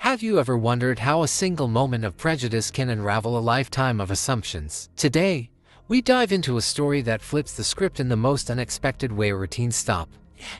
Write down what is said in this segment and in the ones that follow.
Have you ever wondered how a single moment of prejudice can unravel a lifetime of assumptions? Today, we dive into a story that flips the script in the most unexpected way. Routine stop,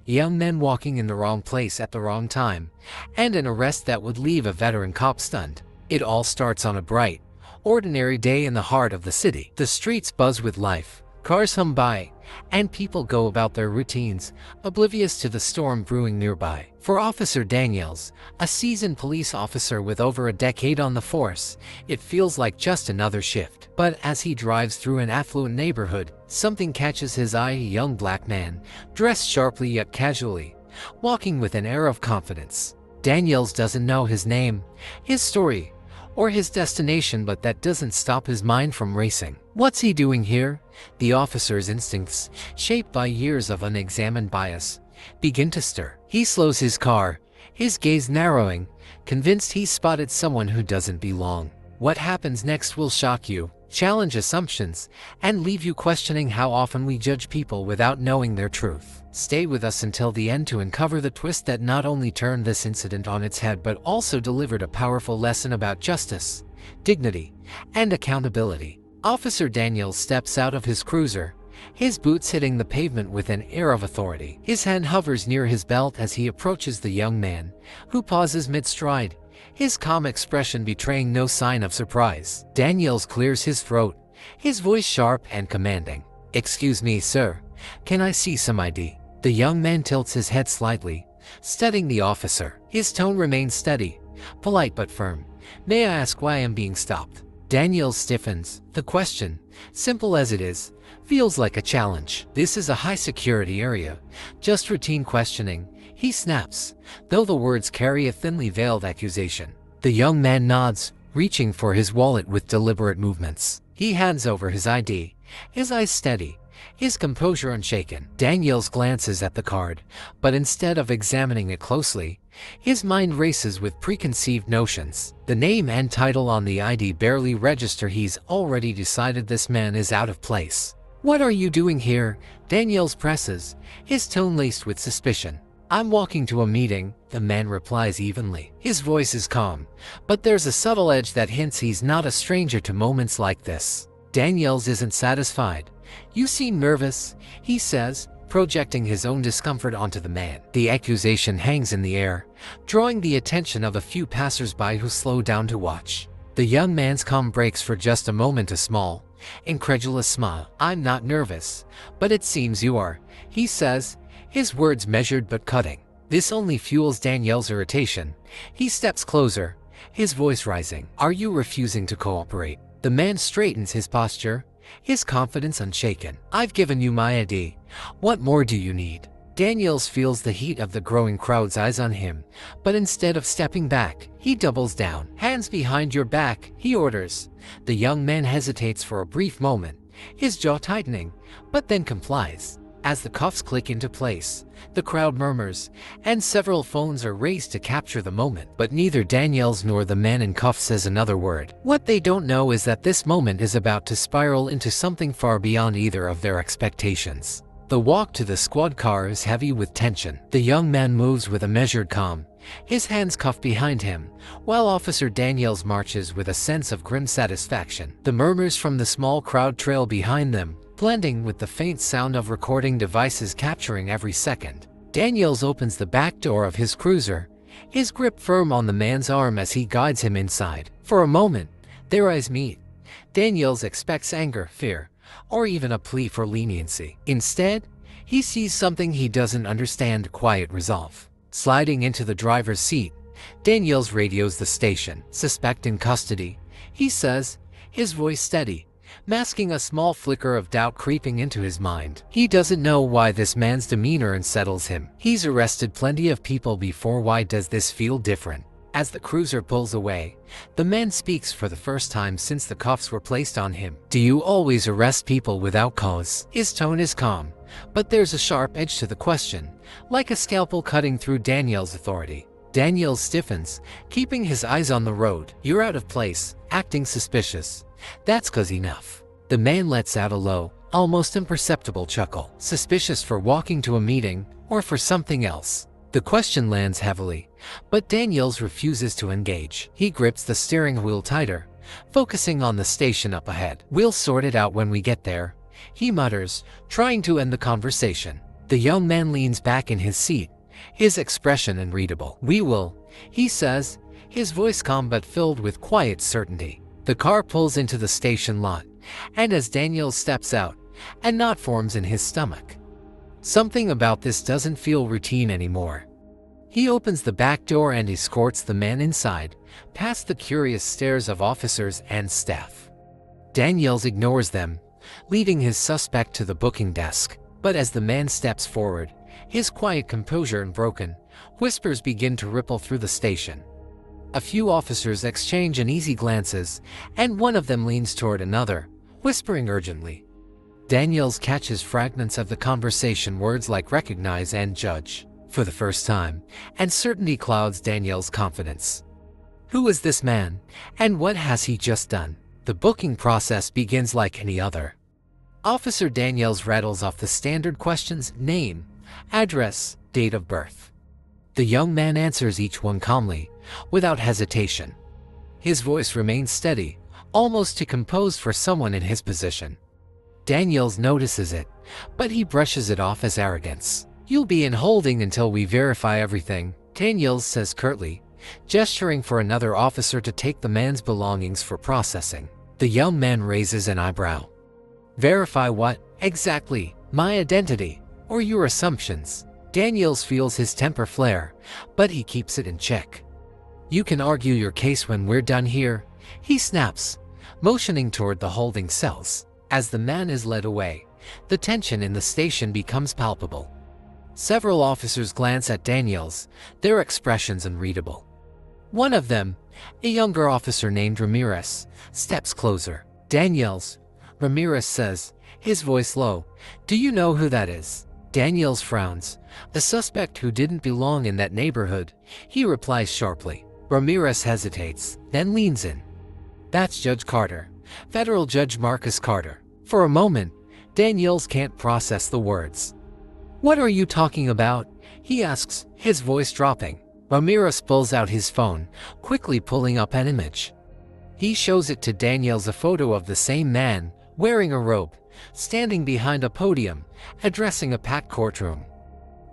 young men walking in the wrong place at the wrong time, and an arrest that would leave a veteran cop stunned. It all starts on a bright, ordinary day in the heart of the city. The streets buzz with life, cars hum by, and people go about their routines, oblivious to the storm brewing nearby. For Officer Daniels, a seasoned police officer with over a decade on the force, it feels like just another shift. But as he drives through an affluent neighborhood, something catches his eye. A young black man, dressed sharply yet casually, walking with an air of confidence. Daniels doesn't know his name, his story, or his destination, but that doesn't stop his mind from racing. What's he doing here? The officer's instincts, shaped by years of unexamined bias, begin to stir. He slows his car, his gaze narrowing, convinced he's spotted someone who doesn't belong. What happens next will shock you, challenge assumptions, and leave you questioning how often we judge people without knowing their truth. Stay with us until the end to uncover the twist that not only turned this incident on its head but also delivered a powerful lesson about justice, dignity, and accountability. Officer Daniels steps out of his cruiser, his boots hitting the pavement with an air of authority. His hand hovers near his belt as he approaches the young man, who pauses mid-stride, his calm expression betraying no sign of surprise. Daniels clears his throat, his voice sharp and commanding. "Excuse me, sir. Can I see some ID?" The young man tilts his head slightly, studying the officer. His tone remains steady, polite but firm. "May I ask why I'm being stopped?" Daniels stiffens. The question, simple as it is, feels like a challenge. This is a high-security area. Just routine questioning, he snaps, though the words carry a thinly veiled accusation. The young man nods, reaching for his wallet with deliberate movements. He hands over his ID, his eyes steady, his composure unshaken. Daniels glances at the card, but instead of examining it closely, his mind races with preconceived notions. The name and title on the ID barely register. He's already decided this man is out of place. "What are you doing here?" Daniels presses, his tone laced with suspicion. "I'm walking to a meeting," the man replies evenly. His voice is calm, but there's a subtle edge that hints he's not a stranger to moments like this. Daniels isn't satisfied. "You seem nervous," he says, projecting his own discomfort onto the man. The accusation hangs in the air, drawing the attention of a few passers-by who slow down to watch. The young man's calm breaks for just a moment. A small, incredulous smile. "I'm not nervous, but it seems you are," he says, his words measured but cutting. This only fuels Daniel's irritation. He steps closer, his voice rising. "Are you refusing to cooperate?" The man straightens his posture, his confidence unshaken. "I've given you my ID. What more do you need?" Daniels feels the heat of the growing crowd's eyes on him, but instead of stepping back, he doubles down. "Hands behind your back," he orders. The young man hesitates for a brief moment, his jaw tightening, but then complies. As the cuffs click into place, the crowd murmurs, and several phones are raised to capture the moment. But neither Daniels nor the man in cuffs says another word. What they don't know is that this moment is about to spiral into something far beyond either of their expectations. The walk to the squad car is heavy with tension. The young man moves with a measured calm, his hands cuffed behind him, while Officer Daniels marches with a sense of grim satisfaction. The murmurs from the small crowd trail behind them, blending with the faint sound of recording devices capturing every second. Daniels opens the back door of his cruiser, his grip firm on the man's arm as he guides him inside. For a moment, their eyes meet. Daniels expects anger, fear, or even a plea for leniency. Instead, he sees something he doesn't understand: quiet resolve. Sliding into the driver's seat, Daniels radios the station. "Suspect in custody," he says, his voice steady, masking a small flicker of doubt creeping into his mind. He doesn't know why this man's demeanor unsettles him. He's arrested plenty of people before. Why does this feel different? As the cruiser pulls away, the man speaks for the first time since the cuffs were placed on him. "Do you always arrest people without cause?" His tone is calm, but there's a sharp edge to the question, like a scalpel cutting through Daniel's authority. Daniels stiffens, keeping his eyes on the road. "You're out of place, acting suspicious. That's 'cause enough." The man lets out a low, almost imperceptible chuckle. "Suspicious for walking to a meeting, or for something else?" The question lands heavily, but Daniels refuses to engage. He grips the steering wheel tighter, focusing on the station up ahead. "We'll sort it out when we get there," he mutters, trying to end the conversation. The young man leans back in his seat, his expression unreadable. "We will," he says, his voice calm but filled with quiet certainty. The car pulls into the station lot, and as Daniels steps out, a knot forms in his stomach. Something about this doesn't feel routine anymore. He opens the back door and escorts the man inside, past the curious stares of officers and staff. Daniels ignores them, leading his suspect to the booking desk. But as the man steps forward, his quiet composure unbroken, whispers begin to ripple through the station. A few officers exchange uneasy glances, and one of them leans toward another, whispering urgently. Daniels catches fragments of the conversation, words like recognize and judge, for the first time, and certainty clouds Daniels' confidence. Who is this man, and what has he just done? The booking process begins like any other. Officer Daniels rattles off the standard questions: name, address, date of birth. The young man answers each one calmly, without hesitation. His voice remains steady, almost too composed for someone in his position. Daniels notices it, but he brushes it off as arrogance. "You'll be in holding until we verify everything," Daniels says curtly, gesturing for another officer to take the man's belongings for processing. The young man raises an eyebrow. "Verify what, exactly? My identity, or your assumptions?" Daniels feels his temper flare, but he keeps it in check. "You can argue your case when we're done here," he snaps, motioning toward the holding cells. As the man is led away, the tension in the station becomes palpable. Several officers glance at Daniels, their expressions unreadable. One of them, a younger officer named Ramirez, steps closer. "Daniels," Ramirez says, his voice low, "do you know who that is?" Daniels frowns. "A suspect who didn't belong in that neighborhood," he replies sharply. Ramirez hesitates, then leans in. "That's Judge Carter, Federal Judge Marcus Carter." For a moment, Daniels can't process the words. "What are you talking about?" he asks, his voice dropping. Ramirez pulls out his phone, quickly pulling up an image. He shows it to Daniels, a photo of the same man, wearing a robe, standing behind a podium, addressing a packed courtroom.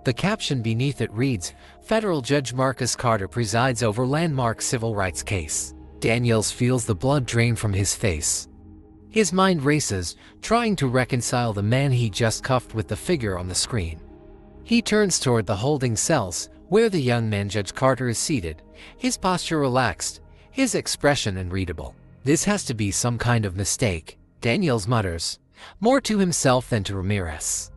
The caption beneath it reads, "Federal Judge Marcus Carter presides over landmark civil rights case." Daniels feels the blood drain from his face. His mind races, trying to reconcile the man he just cuffed with the figure on the screen. He turns toward the holding cells, where the young man Judge Carter is seated, his posture relaxed, his expression unreadable. "This has to be some kind of mistake," Daniels mutters, more to himself than to Ramirez.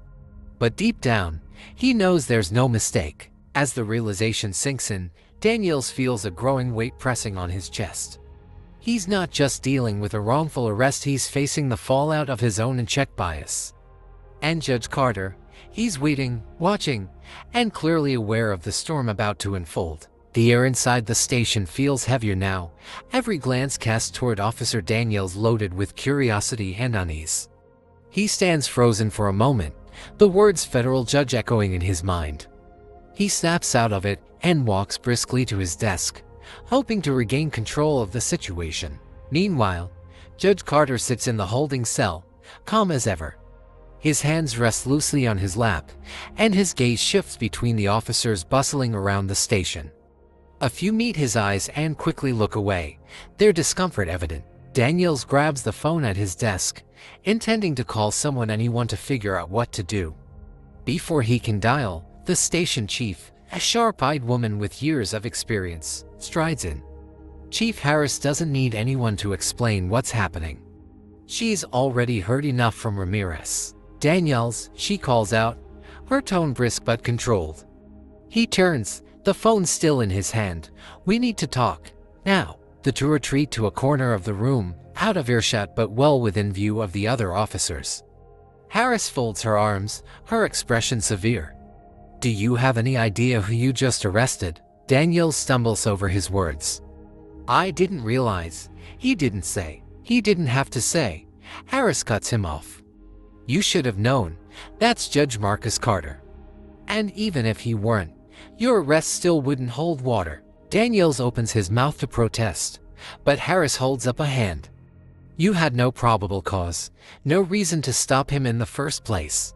But deep down, he knows there's no mistake. As the realization sinks in, Daniels feels a growing weight pressing on his chest. He's not just dealing with a wrongful arrest, he's facing the fallout of his own unchecked bias. And Judge Carter, he's waiting, watching, and clearly aware of the storm about to unfold. The air inside the station feels heavier now, every glance cast toward Officer Daniels loaded with curiosity and unease. He stands frozen for a moment, the words "federal judge" echoing in his mind. He snaps out of it and walks briskly to his desk, hoping to regain control of the situation. Meanwhile, Judge Carter sits in the holding cell, calm as ever. His hands rest loosely on his lap, and his gaze shifts between the officers bustling around the station. A few meet his eyes and quickly look away, their discomfort evident. Daniels grabs the phone at his desk, intending to call someone, anyone, to figure out what to do. Before he can dial, the station chief, a sharp-eyed woman with years of experience, strides in. Chief Harris doesn't need anyone to explain what's happening. She's already heard enough from Ramirez. "Daniels," she calls out, her tone brisk but controlled. He turns, the phone still in his hand. "We need to talk, now." The two retreat to a corner of the room, out of earshot but well within view of the other officers. Harris folds her arms, her expression severe. "Do you have any idea who you just arrested?" Daniels stumbles over his words. "I didn't realize." "He didn't say." "He didn't have to say." Harris cuts him off. "You should have known. That's Judge Marcus Carter. And even if he weren't, Your arrest still wouldn't hold water. Daniels opens his mouth to protest, but Harris holds up a hand. You had no probable cause, no reason to stop him in the first place.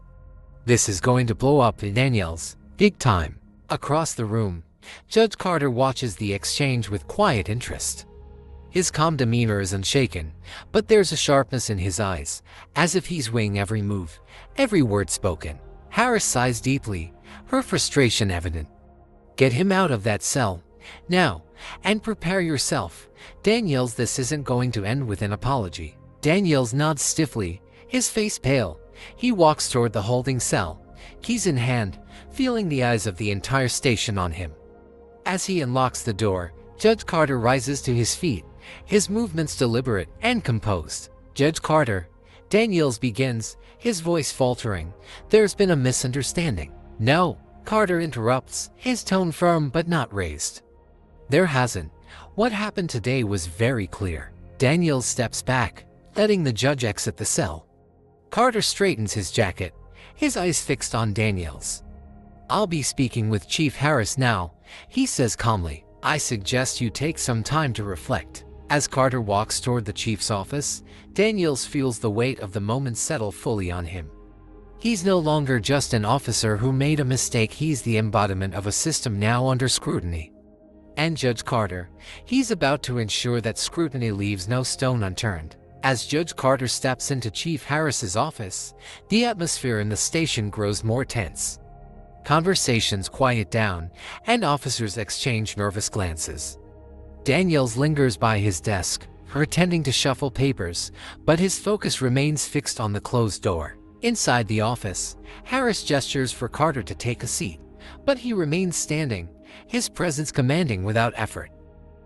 This is going to blow up in Daniels, big time. Across the room, Judge Carter watches the exchange with quiet interest. His calm demeanor is unshaken, but there's a sharpness in his eyes, as if he's weighing every move, every word spoken. Harris sighs deeply, her frustration evident. Get him out of that cell, now, and prepare yourself. Daniels, this isn't going to end with an apology. Daniels nods stiffly, his face pale. He walks toward the holding cell, keys in hand, feeling the eyes of the entire station on him. As he unlocks the door, Judge Carter rises to his feet, his movements deliberate and composed. Judge Carter, Daniels begins, his voice faltering. There's been a misunderstanding. No, Carter interrupts, his tone firm but not raised. There hasn't. What happened today was very clear. Daniels steps back, letting the judge exit the cell. Carter straightens his jacket, his eyes fixed on Daniels. I'll be speaking with Chief Harris now, he says calmly. I suggest you take some time to reflect. As Carter walks toward the chief's office, Daniels feels the weight of the moment settle fully on him. He's no longer just an officer who made a mistake, he's the embodiment of a system now under scrutiny. And Judge Carter, he's about to ensure that scrutiny leaves no stone unturned. As Judge Carter steps into Chief Harris's office, the atmosphere in the station grows more tense. Conversations quiet down, and officers exchange nervous glances. Daniels lingers by his desk, pretending to shuffle papers, but his focus remains fixed on the closed door. Inside the office, Harris gestures for Carter to take a seat, but he remains standing, his presence commanding without effort.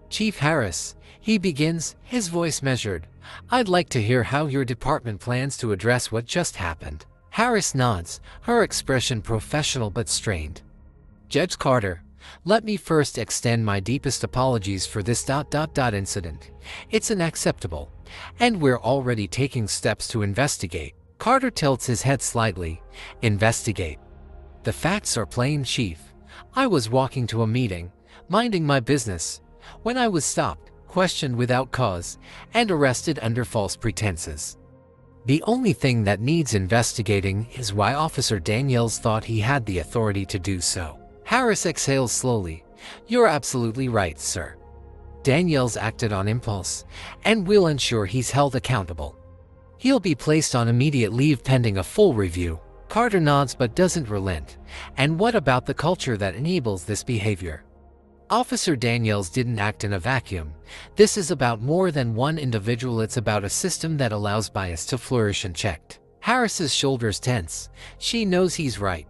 Chief Harris, he begins, his voice measured. I'd like to hear how your department plans to address what just happened. Harris nods, her expression professional but strained. Judge Carter, let me first extend my deepest apologies for this incident. It's unacceptable, and we're already taking steps to investigate. Carter tilts his head slightly. Investigate. The facts are plain, Chief. I was walking to a meeting, minding my business, when I was stopped, questioned without cause, and arrested under false pretenses. The only thing that needs investigating is why Officer Daniels thought he had the authority to do so. Harris exhales slowly. You're absolutely right, sir. Daniels acted on impulse, and we'll ensure he's held accountable. He'll be placed on immediate leave pending a full review. Carter nods but doesn't relent. And what about the culture that enables this behavior? Officer Daniels didn't act in a vacuum. This is about more than one individual, it's about a system that allows bias to flourish unchecked. Harris's shoulders tense. She knows he's right,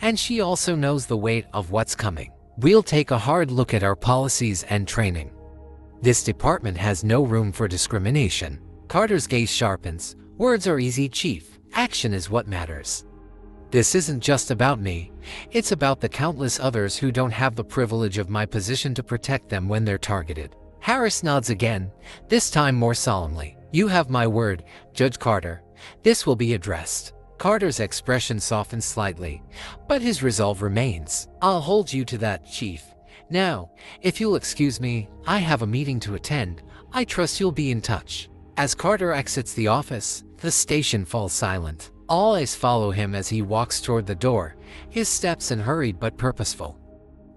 and she also knows the weight of what's coming. We'll take a hard look at our policies and training. This department has no room for discrimination. Carter's gaze sharpens. Words are easy, Chief. Action is what matters. This isn't just about me. It's about the countless others who don't have the privilege of my position to protect them when they're targeted. Harris nods again, this time more solemnly. You have my word, Judge Carter. This will be addressed. Carter's expression softens slightly, but his resolve remains. I'll hold you to that, Chief. Now, if you'll excuse me, I have a meeting to attend. I trust you'll be in touch. As Carter exits the office, the station falls silent. All eyes follow him as he walks toward the door, his steps unhurried but purposeful.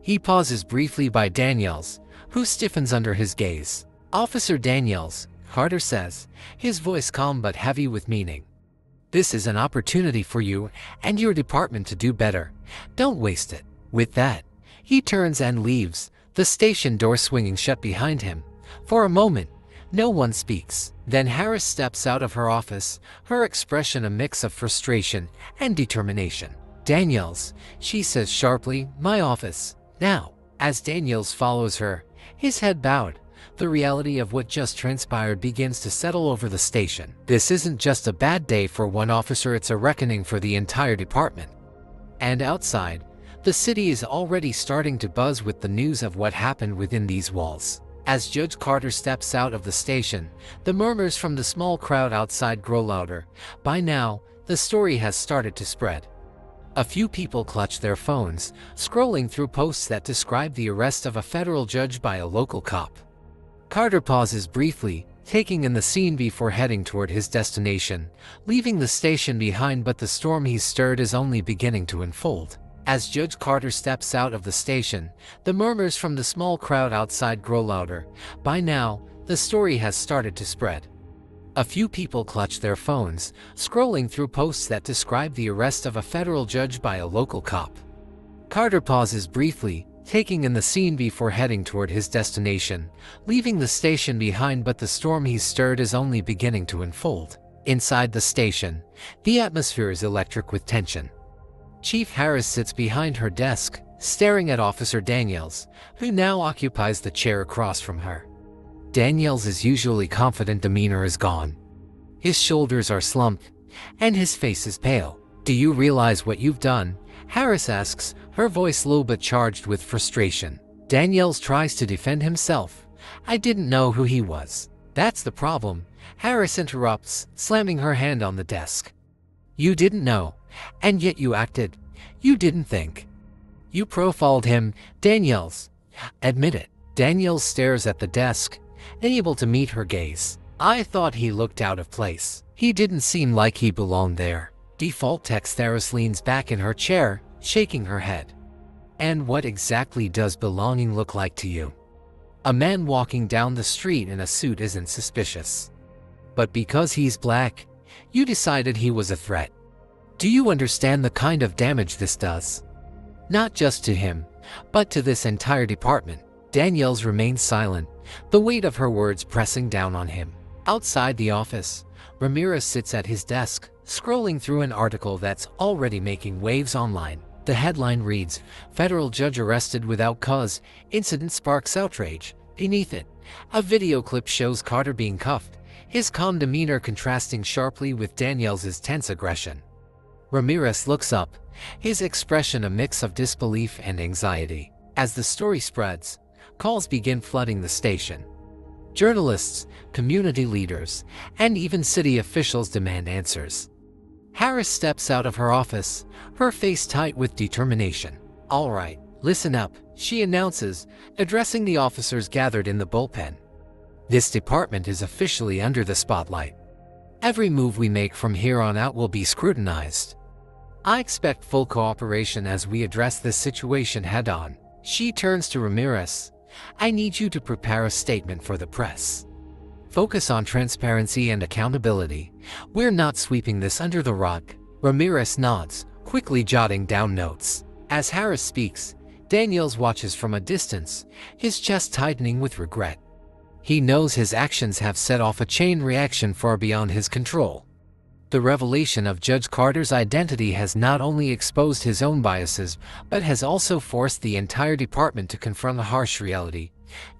He pauses briefly by Daniels, who stiffens under his gaze. Officer Daniels, Carter says, his voice calm but heavy with meaning. This is an opportunity for you and your department to do better. Don't waste it. With that, he turns and leaves, the station door swinging shut behind him. For a moment, no one speaks. Then Harris steps out of her office, her expression a mix of frustration and determination. Daniels, she says sharply, my office, now. As Daniels follows her, his head bowed, the reality of what just transpired begins to settle over the station. This isn't just a bad day for one officer, it's a reckoning for the entire department. And outside, the city is already starting to buzz with the news of what happened within these walls. As Judge Carter steps out of the station, the murmurs from the small crowd outside grow louder. By now, the story has started to spread. A few people clutch their phones, scrolling through posts that describe the arrest of a federal judge by a local cop. Carter pauses briefly, taking in the scene before heading toward his destination, leaving the station behind, but the storm he's stirred is only beginning to unfold. As Judge Carter steps out of the station, the murmurs from the small crowd outside grow louder. By now, the story has started to spread. A few people clutch their phones, scrolling through posts that describe the arrest of a federal judge by a local cop. Carter pauses briefly, taking in the scene before heading toward his destination, leaving the station behind, but the storm he's stirred is only beginning to unfold. Inside the station, the atmosphere is electric with tension. Chief Harris sits behind her desk, staring at Officer Daniels, who now occupies the chair across from her. Daniels' usually confident demeanor is gone. His shoulders are slumped, and his face is pale. "Do you realize what you've done?" Harris asks, her voice low but charged with frustration. Daniels tries to defend himself. "I didn't know who he was." "That's the problem," Harris interrupts, slamming her hand on the desk. "You didn't know, and yet you acted. You didn't think. You profiled him, Daniels. Admit it." Daniels stares at the desk, unable to meet her gaze. "I thought he looked out of place. He didn't seem like he belonged there." Default text. Harris leans back in her chair, shaking her head. "And what exactly does belonging look like to you? A man walking down the street in a suit isn't suspicious. But because he's black, you decided he was a threat. Do you understand the kind of damage this does? Not just to him, but to this entire department." Daniels remains silent, the weight of her words pressing down on him. Outside the office, Ramirez sits at his desk, scrolling through an article that's already making waves online. The headline reads, "Federal Judge Arrested Without Cause, Incident Sparks Outrage." Beneath it, a video clip shows Carter being cuffed, his calm demeanor contrasting sharply with Daniels' tense aggression. Ramirez looks up, his expression a mix of disbelief and anxiety. As the story spreads, calls begin flooding the station. Journalists, community leaders, and even city officials demand answers. Harris steps out of her office, her face tight with determination. "All right, listen up," she announces, addressing the officers gathered in the bullpen. "This department is officially under the spotlight. Every move we make from here on out will be scrutinized. I expect full cooperation as we address this situation head-on." She turns to Ramirez. "I need you to prepare a statement for the press. Focus on transparency and accountability. We're not sweeping this under the rug." Ramirez nods, quickly jotting down notes. As Harris speaks, Daniels watches from a distance, his chest tightening with regret. He knows his actions have set off a chain reaction far beyond his control. The revelation of Judge Carter's identity has not only exposed his own biases, but has also forced the entire department to confront a harsh reality.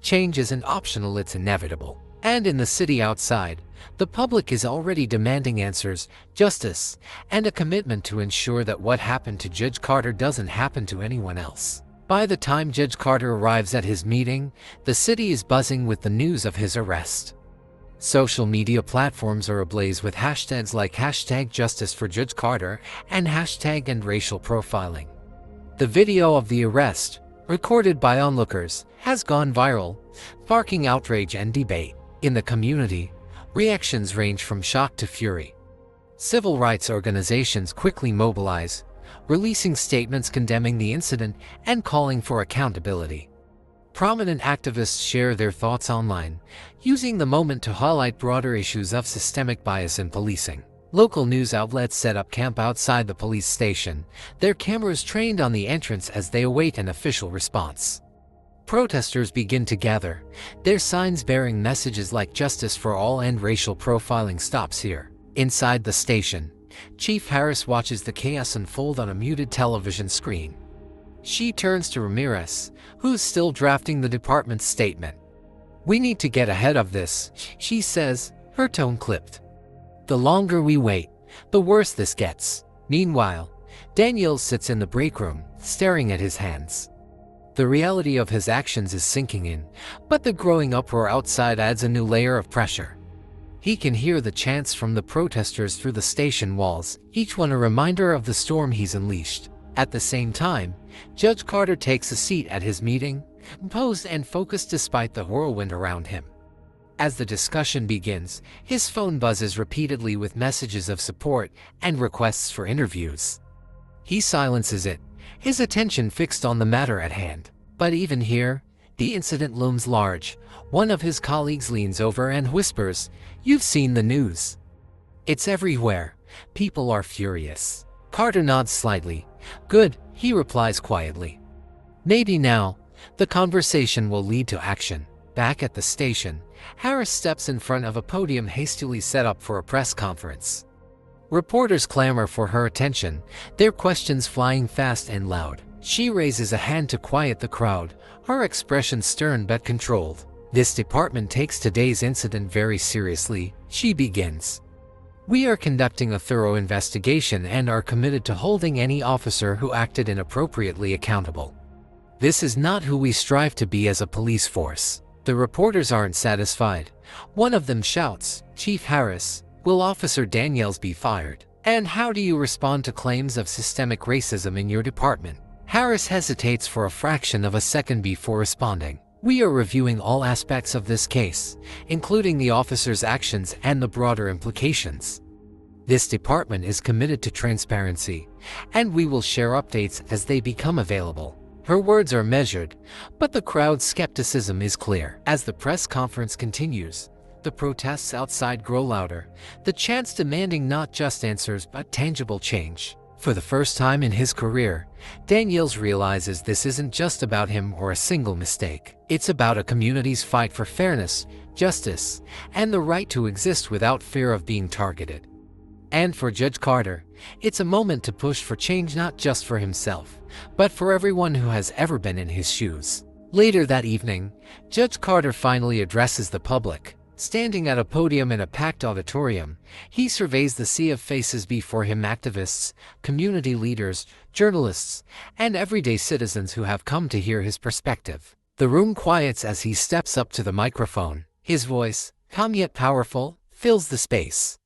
Change isn't optional, it's inevitable. And in the city outside, the public is already demanding answers, justice, and a commitment to ensure that what happened to Judge Carter doesn't happen to anyone else. By the time Judge Carter arrives at his meeting, the city is buzzing with the news of his arrest. Social media platforms are ablaze with hashtags like #JusticeForJudgeCarter and #EndRacial Profiling. The video of the arrest, recorded by onlookers, has gone viral, sparking outrage and debate. In the community, reactions range from shock to fury. Civil rights organizations quickly mobilize, releasing statements condemning the incident and calling for accountability. Prominent activists share their thoughts online, using the moment to highlight broader issues of systemic bias in policing. Local news outlets set up camp outside the police station, their cameras trained on the entrance as they await an official response. Protesters begin to gather, their signs bearing messages like "Justice for All" and "Racial Profiling Stops Here." Inside the station, Chief Harris watches the chaos unfold on a muted television screen. She turns to Ramirez, who's still drafting the department's statement. "We need to get ahead of this," she says, her tone clipped. "The longer we wait, the worse this gets." Meanwhile, Daniel sits in the break room, staring at his hands. The reality of his actions is sinking in, but the growing uproar outside adds a new layer of pressure. He can hear the chants from the protesters through the station walls, each one a reminder of the storm he's unleashed. At the same time, Judge Carter takes a seat at his meeting, composed and focused despite the whirlwind around him. As the discussion begins, his phone buzzes repeatedly with messages of support and requests for interviews. He silences it, his attention fixed on the matter at hand. But even here, the incident looms large. One of his colleagues leans over and whispers, "You've seen the news. It's everywhere. People are furious." Carter nods slightly. "Good," he replies quietly. "Maybe now, the conversation will lead to action." Back at the station, Harris steps in front of a podium hastily set up for a press conference. Reporters clamor for her attention, their questions flying fast and loud. She raises a hand to quiet the crowd, her expression stern but controlled. "This department takes today's incident very seriously," she begins. "We are conducting a thorough investigation and are committed to holding any officer who acted inappropriately accountable. This is not who we strive to be as a police force." The reporters aren't satisfied. One of them shouts, "Chief Harris, will Officer Daniels be fired? And how do you respond to claims of systemic racism in your department?" Harris hesitates for a fraction of a second before responding. "We are reviewing all aspects of this case, including the officer's actions and the broader implications. This department is committed to transparency, and we will share updates as they become available." Her words are measured, but the crowd's skepticism is clear. As the press conference continues, the protests outside grow louder, the chants demanding not just answers but tangible change. For the first time in his career, Daniels realizes this isn't just about him or a single mistake. It's about a community's fight for fairness, justice, and the right to exist without fear of being targeted. And for Judge Carter, it's a moment to push for change not just for himself, but for everyone who has ever been in his shoes. Later that evening, Judge Carter finally addresses the public. Standing at a podium in a packed auditorium, he surveys the sea of faces before him: activists, community leaders, journalists, and everyday citizens who have come to hear his perspective. The room quiets as he steps up to the microphone. His voice, calm yet powerful, fills the space.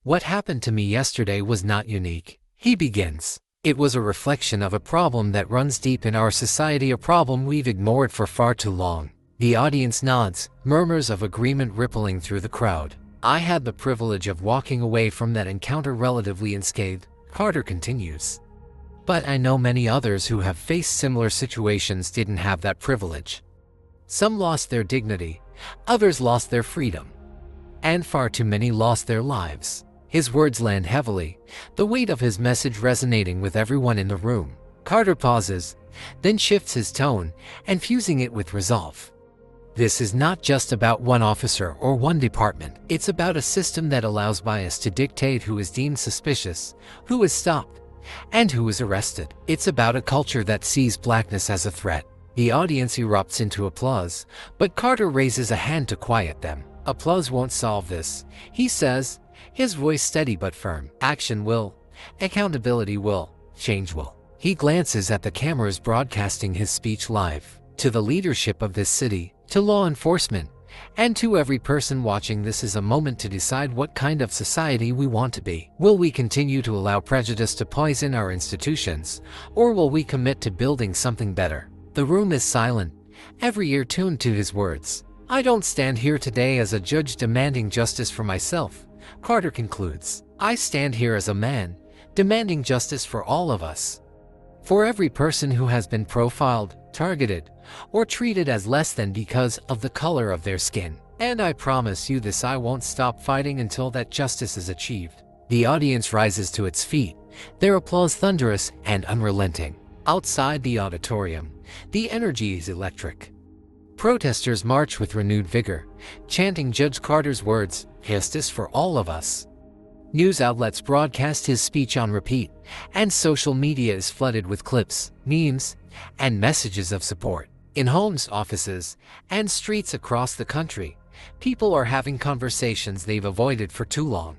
"What happened to me yesterday was not unique," he begins. "It was a reflection of a problem that runs deep in our society, a problem we've ignored for far too long." The audience nods, murmurs of agreement rippling through the crowd. "I had the privilege of walking away from that encounter relatively unscathed," Carter continues. "But I know many others who have faced similar situations didn't have that privilege. Some lost their dignity, others lost their freedom, and far too many lost their lives." His words land heavily, the weight of his message resonating with everyone in the room. Carter pauses, then shifts his tone, infusing it with resolve. "This is not just about one officer or one department. It's about a system that allows bias to dictate who is deemed suspicious, who is stopped, and who is arrested. It's about a culture that sees blackness as a threat." The audience erupts into applause, but Carter raises a hand to quiet them. "Applause won't solve this," he says, his voice steady but firm. "Action will, accountability will, change will." He glances at the cameras broadcasting his speech live. "To the leadership of this city, to law enforcement, and to every person watching, this is a moment to decide what kind of society we want to be. Will we continue to allow prejudice to poison our institutions, or will we commit to building something better?" The room is silent, every ear tuned to his words. "I don't stand here today as a judge demanding justice for myself," Carter concludes. "I stand here as a man, demanding justice for all of us. For every person who has been profiled, targeted, or treated as less than because of the color of their skin. And I promise you this, I won't stop fighting until that justice is achieved." The audience rises to its feet, their applause thunderous and unrelenting. Outside the auditorium, the energy is electric. Protesters march with renewed vigor, chanting Judge Carter's words, "Justice for all of us." News outlets broadcast his speech on repeat, and social media is flooded with clips, memes, and messages of support. In homes, offices, and streets across the country, people are having conversations they've avoided for too long.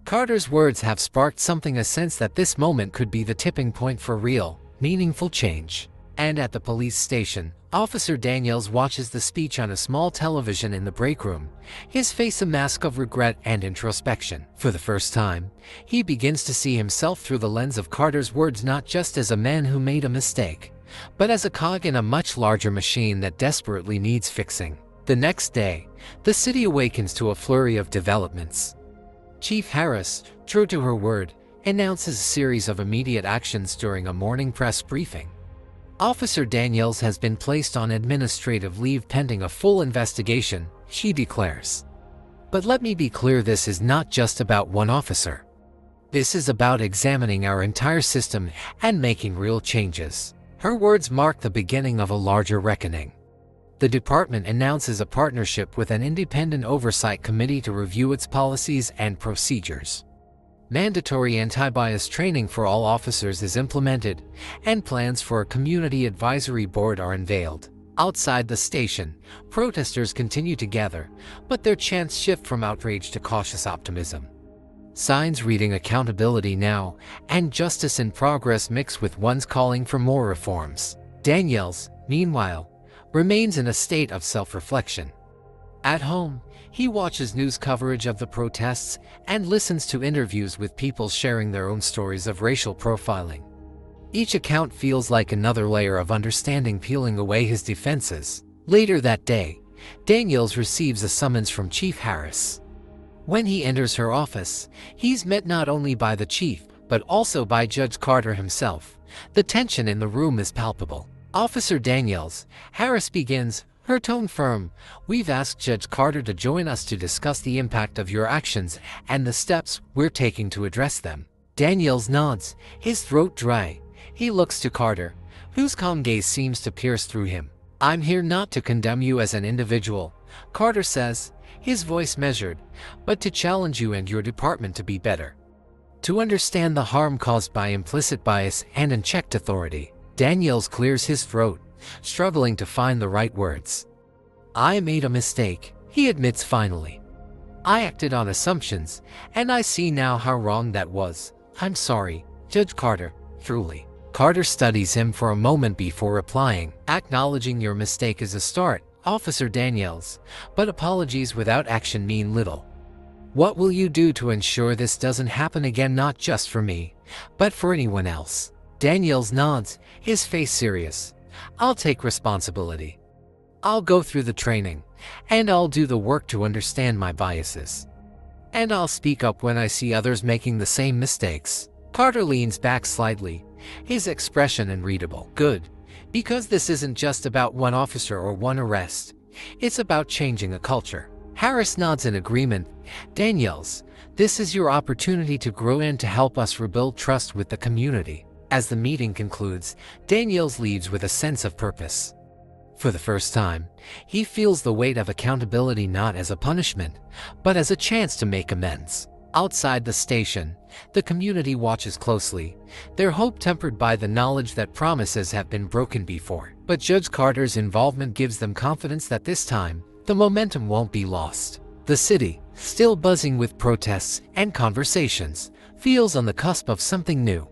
Carter's words have sparked something, a sense that this moment could be the tipping point for real, meaningful change. And at the police station, Officer Daniels watches the speech on a small television in the break room, his face a mask of regret and introspection. For the first time, he begins to see himself through the lens of Carter's words, not just as a man who made a mistake, but as a cog in a much larger machine that desperately needs fixing. The next day, the city awakens to a flurry of developments. Chief Harris, true to her word, announces a series of immediate actions during a morning press briefing. Officer Daniels has been placed on administrative leave pending a full investigation, she declares. But let me be clear, this is not just about one officer. This is about examining our entire system and making real changes. Her words mark the beginning of a larger reckoning. The department announces a partnership with an independent oversight committee to review its policies and procedures. Mandatory anti-bias training for all officers is implemented, and plans for a community advisory board are unveiled. Outside the station, protesters continue to gather, but their chants shift from outrage to cautious optimism. Signs reading "Accountability Now" and "Justice in Progress" mix with ones calling for more reforms. Daniels, meanwhile, remains in a state of self-reflection. At home, he watches news coverage of the protests and listens to interviews with people sharing their own stories of racial profiling. Each account feels like another layer of understanding peeling away his defenses. Later that day, Daniels receives a summons from Chief Harris. When he enters her office, he's met not only by the chief, but also by Judge Carter himself. The tension in the room is palpable. Officer Daniels, Harris begins, her tone firm. "We've asked Judge Carter to join us to discuss the impact of your actions and the steps we're taking to address them." Daniels nods, his throat dry. He looks to Carter, whose calm gaze seems to pierce through him. "I'm here not to condemn you as an individual," Carter says, his voice measured, "but to challenge you and your department to be better. To understand the harm caused by implicit bias and unchecked authority." Daniels clears his throat, struggling to find the right words. "I made a mistake," he admits finally. "I acted on assumptions, and I see now how wrong that was. I'm sorry, Judge Carter, truly." Carter studies him for a moment before replying. "Acknowledging your mistake is a start, Officer Daniels, but apologies without action mean little. What will you do to ensure this doesn't happen again, not just for me, but for anyone else?" Daniels nods, his face serious. "I'll take responsibility. I'll go through the training, and I'll do the work to understand my biases. And I'll speak up when I see others making the same mistakes." Carter leans back slightly, his expression unreadable. "Good, because this isn't just about one officer or one arrest. It's about changing a culture." Harris nods in agreement. "Daniels, this is your opportunity to grow and to help us rebuild trust with the community." As the meeting concludes, Daniels leaves with a sense of purpose. For the first time, he feels the weight of accountability not as a punishment, but as a chance to make amends. Outside the station, the community watches closely, their hope tempered by the knowledge that promises have been broken before. But Judge Carter's involvement gives them confidence that this time, the momentum won't be lost. The city, still buzzing with protests and conversations, feels on the cusp of something new.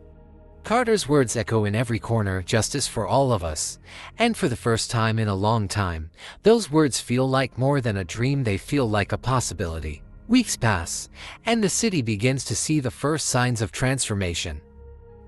Carter's words echo in every corner, "Justice for all of us." And for the first time in a long time, those words feel like more than a dream, they feel like a possibility. Weeks pass, and the city begins to see the first signs of transformation.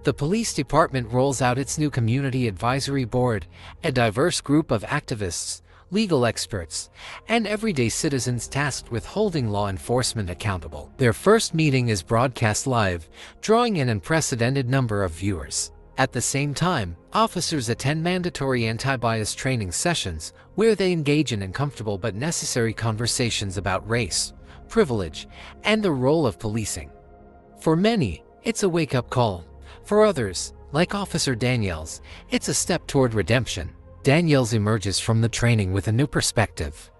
The police department rolls out its new community advisory board, a diverse group of activists, legal experts, and everyday citizens tasked with holding law enforcement accountable. Their first meeting is broadcast live, drawing an unprecedented number of viewers. At the same time, officers attend mandatory anti-bias training sessions, where they engage in uncomfortable but necessary conversations about race, privilege, and the role of policing. For many, it's a wake-up call. For others, like Officer Daniels, it's a step toward redemption. Daniels emerges from the training with a new perspective.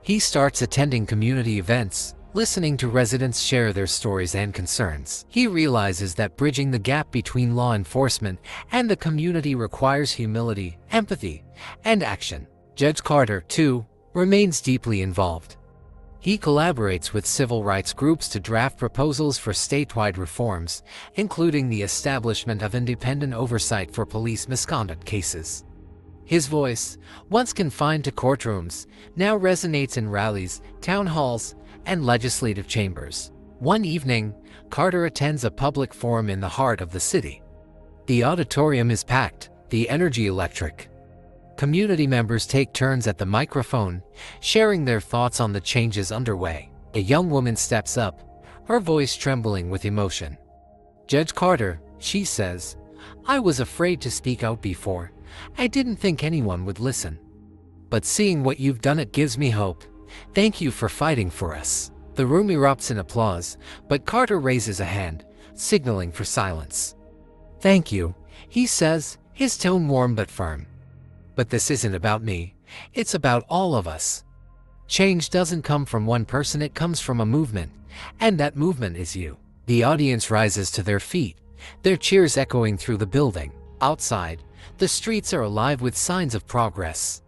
He starts attending community events, listening to residents share their stories and concerns. He realizes that bridging the gap between law enforcement and the community requires humility, empathy, and action. Judge Carter, too, remains deeply involved. He collaborates with civil rights groups to draft proposals for statewide reforms, including the establishment of independent oversight for police misconduct cases. His voice, once confined to courtrooms, now resonates in rallies, town halls, and legislative chambers. One evening, Carter attends a public forum in the heart of the city. The auditorium is packed, the energy electric. Community members take turns at the microphone, sharing their thoughts on the changes underway. A young woman steps up, her voice trembling with emotion. "Judge Carter," she says, "I was afraid to speak out before. I didn't think anyone would listen. But seeing what you've done, it gives me hope. Thank you for fighting for us." The room erupts in applause, but Carter raises a hand, signaling for silence. "Thank you," he says, his tone warm but firm. "But this isn't about me. It's about all of us. Change doesn't come from one person, it comes from a movement, and that movement is you." The audience rises to their feet, their cheers echoing through the building. Outside, the streets are alive with signs of progress.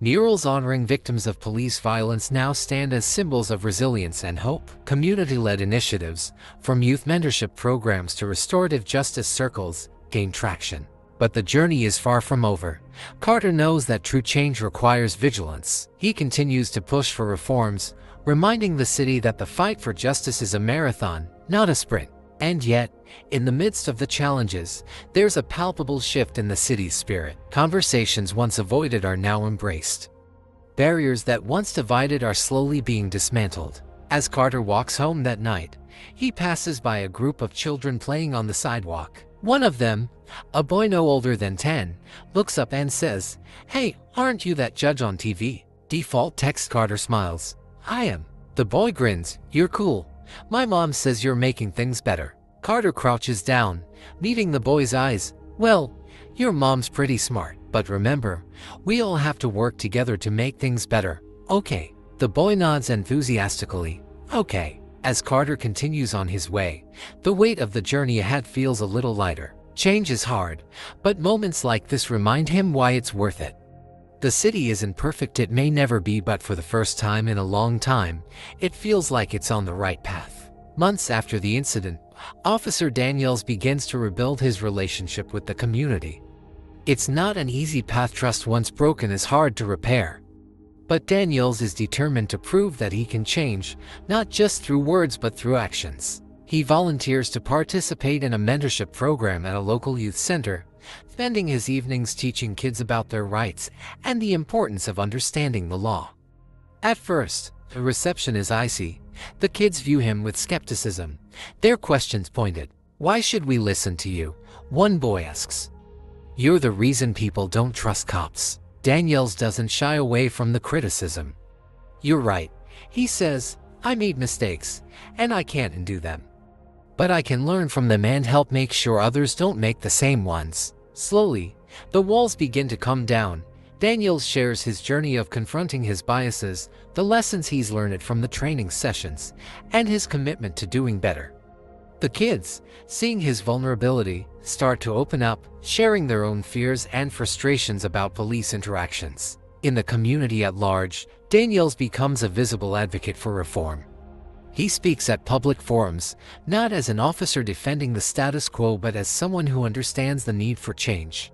Murals honoring victims of police violence now stand as symbols of resilience and hope. Community-led initiatives, from youth mentorship programs to restorative justice circles, gain traction. But the journey is far from over. Carter knows that true change requires vigilance. He continues to push for reforms, reminding the city that the fight for justice is a marathon, not a sprint. And yet, in the midst of the challenges, there's a palpable shift in the city's spirit. Conversations once avoided are now embraced. Barriers that once divided are slowly being dismantled. As Carter walks home that night, he passes by a group of children playing on the sidewalk. One of them, a boy no older than 10, looks up and says, "Hey, aren't you that judge on TV?" Default text. Carter smiles. "I am." The boy grins. "You're cool. My mom says you're making things better." Carter crouches down, meeting the boy's eyes. "Well, your mom's pretty smart, but remember, we all have to work together to make things better, okay?" The boy nods enthusiastically. "Okay." As Carter continues on his way, the weight of the journey ahead feels a little lighter. Change is hard, but moments like this remind him why it's worth it. The city isn't perfect, it may never be, but for the first time in a long time, it feels like it's on the right path. Months after the incident, Officer Daniels begins to rebuild his relationship with the community. It's not an easy path. Trust once broken is hard to repair. But Daniels is determined to prove that he can change, not just through words but through actions. He volunteers to participate in a mentorship program at a local youth center, spending his evenings teaching kids about their rights and the importance of understanding the law. At first, the reception is icy. The kids view him with skepticism, their questions pointed. "Why should we listen to you?" one boy asks. "You're the reason people don't trust cops." Daniels doesn't shy away from the criticism. "You're right," he says, "I made mistakes, and I can't undo them. But I can learn from them and help make sure others don't make the same ones." Slowly, the walls begin to come down. Daniels shares his journey of confronting his biases, the lessons he's learned from the training sessions, and his commitment to doing better. The kids, seeing his vulnerability, start to open up, sharing their own fears and frustrations about police interactions. In the community at large, Daniels becomes a visible advocate for reform. He speaks at public forums, not as an officer defending the status quo but as someone who understands the need for change.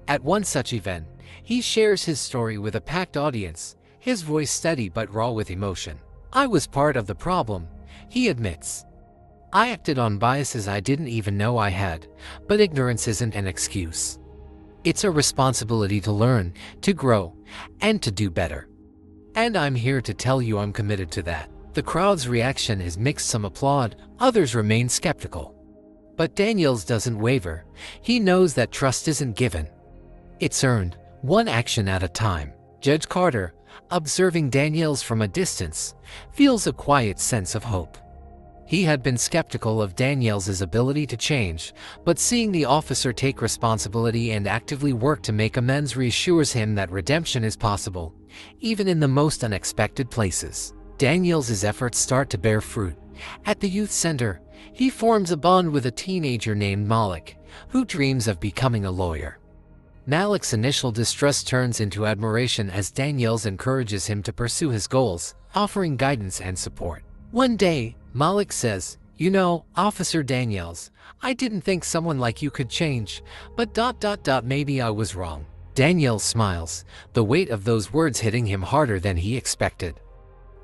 At one such event, he shares his story with a packed audience, his voice steady but raw with emotion. "I was part of the problem," he admits. "I acted on biases I didn't even know I had, but ignorance isn't an excuse. It's a responsibility to learn, to grow, and to do better. And I'm here to tell you I'm committed to that." The crowd's reaction is mixed. Some applaud, others remain skeptical. But Daniels doesn't waver. He knows that trust isn't given. It's earned, one action at a time. Judge Carter, observing Daniels from a distance, feels a quiet sense of hope. He had been skeptical of Daniels' ability to change, but seeing the officer take responsibility and actively work to make amends reassures him that redemption is possible, even in the most unexpected places. Daniels' efforts start to bear fruit. At the youth center, he forms a bond with a teenager named Malik, who dreams of becoming a lawyer. Malik's initial distrust turns into admiration as Daniels encourages him to pursue his goals, offering guidance and support. One day, Malik says, "You know, Officer Daniels, I didn't think someone like you could change, but maybe I was wrong." Daniel smiles, the weight of those words hitting him harder than he expected.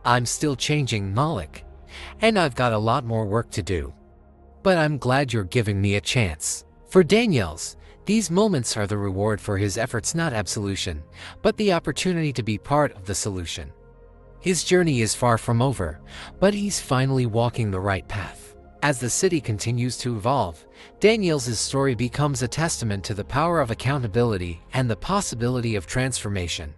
I'm still changing, Malik, and I've got a lot more work to do. But I'm glad you're giving me a chance. For Daniels, these moments are the reward for his efforts, not absolution, but the opportunity to be part of the solution. His journey is far from over, but he's finally walking the right path. As the city continues to evolve, Daniels' story becomes a testament to the power of accountability and the possibility of transformation.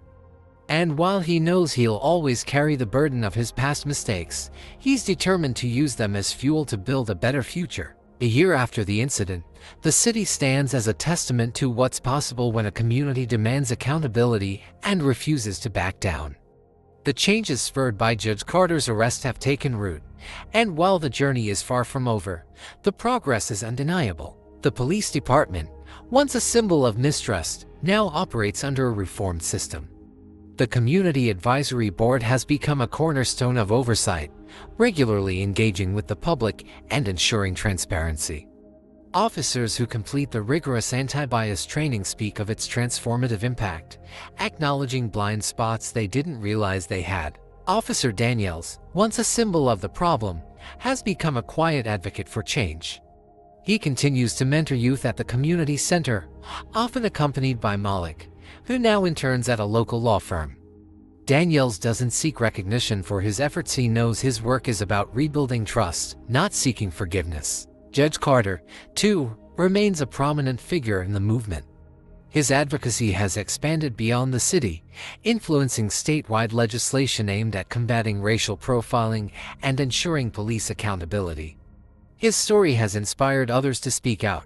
And while he knows he'll always carry the burden of his past mistakes, he's determined to use them as fuel to build a better future. A year after the incident, the city stands as a testament to what's possible when a community demands accountability and refuses to back down. The changes spurred by Judge Carter's arrest have taken root, and while the journey is far from over, the progress is undeniable. The police department, once a symbol of mistrust, now operates under a reformed system. The Community Advisory Board has become a cornerstone of oversight, regularly engaging with the public and ensuring transparency. Officers who complete the rigorous anti-bias training speak of its transformative impact, acknowledging blind spots they didn't realize they had. Officer Daniels, once a symbol of the problem, has become a quiet advocate for change. He continues to mentor youth at the community center, often accompanied by Malik, who now interns at a local law firm. Daniels doesn't seek recognition for his efforts. He knows his work is about rebuilding trust, not seeking forgiveness. Judge Carter, too, remains a prominent figure in the movement. His advocacy has expanded beyond the city, influencing statewide legislation aimed at combating racial profiling and ensuring police accountability. His story has inspired others to speak out,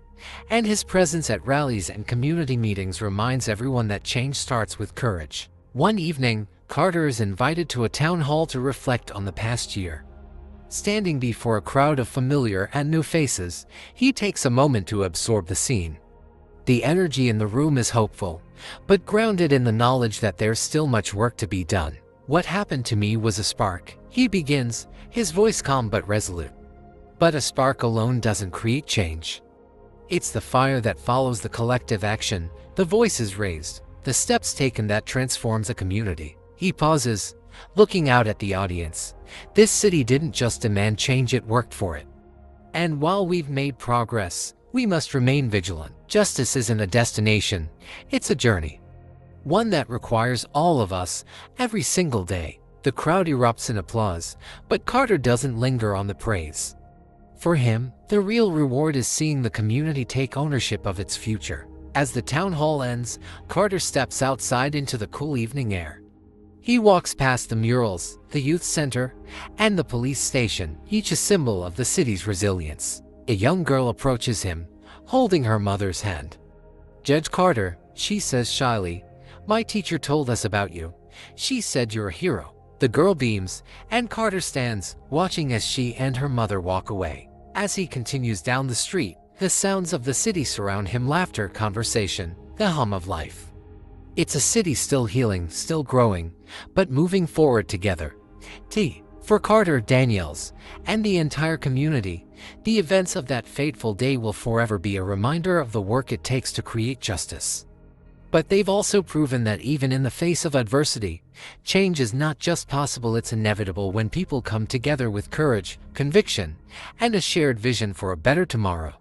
and his presence at rallies and community meetings reminds everyone that change starts with courage. One evening, Carter is invited to a town hall to reflect on the past year. Standing before a crowd of familiar and new faces, he takes a moment to absorb the scene. The energy in the room is hopeful, but grounded in the knowledge that there's still much work to be done. What happened to me was a spark, he begins, his voice calm but resolute. But a spark alone doesn't create change. It's the fire that follows the collective action, the voices raised, the steps taken that transforms a community. He pauses, looking out at the audience. This city didn't just demand change, it worked for it. And while we've made progress, we must remain vigilant. Justice isn't a destination, it's a journey. One that requires all of us, every single day. The crowd erupts in applause, but Carter doesn't linger on the praise. For him, the real reward is seeing the community take ownership of its future. As the town hall ends, Carter steps outside into the cool evening air. He walks past the murals, the youth center, and the police station, each a symbol of the city's resilience. A young girl approaches him, holding her mother's hand. "Judge Carter," she says shyly, "my teacher told us about you. She said you're a hero." The girl beams, and Carter stands, watching as she and her mother walk away. As he continues down the street, the sounds of the city surround him: laughter, conversation, the hum of life. It's a city still healing, still growing, but moving forward together. For Carter, Daniels, and the entire community, the events of that fateful day will forever be a reminder of the work it takes to create justice. But they've also proven that even in the face of adversity, change is not just possible, it's inevitable when people come together with courage, conviction, and a shared vision for a better tomorrow.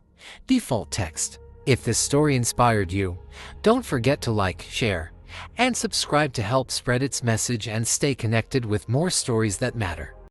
Default text. If this story inspired you, don't forget to like, share, and subscribe to help spread its message and stay connected with more stories that matter.